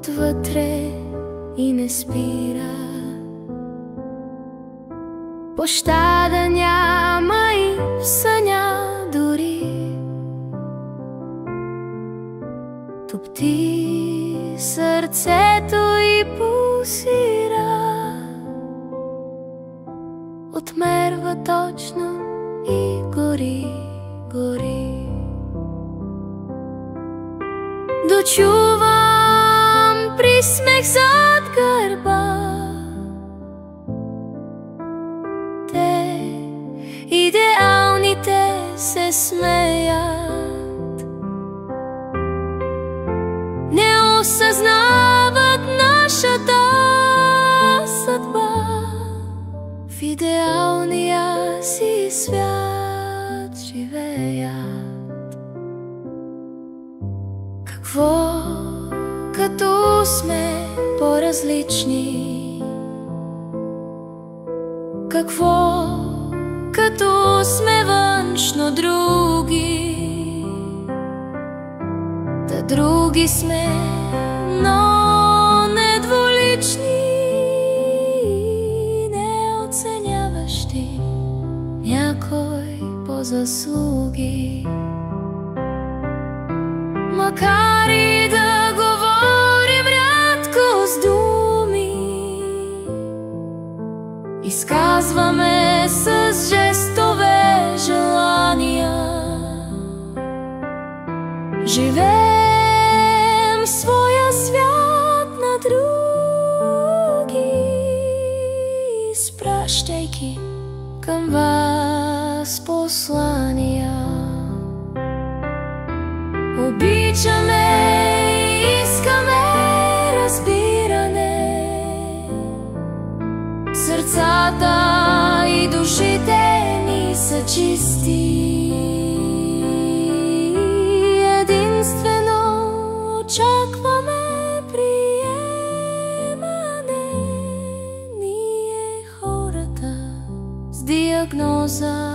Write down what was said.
отвътре и не спира. Пощада няма и в съня дори. Топти сърцето и пулсира. Отмерва точно и гори, гори. Дочувам присмех зад гърба. Те, идеалните, се смеят. Не осъзнават нашата съдба. В идеалния си свят живеят. Какво, като сме по-различни? Какво, като сме външно други? Да други сме, но не двулични, неоценяващи някой по заслуги. Макар и да говорим рядко с думи, изказваме с жестове желания. Живеем своя свят на други, изпращайки към вас послания. Обичаме и искаме разбиране. Сърцата и душите ни са чисти. Единствено очакваме приемане. Ние хората с диагноза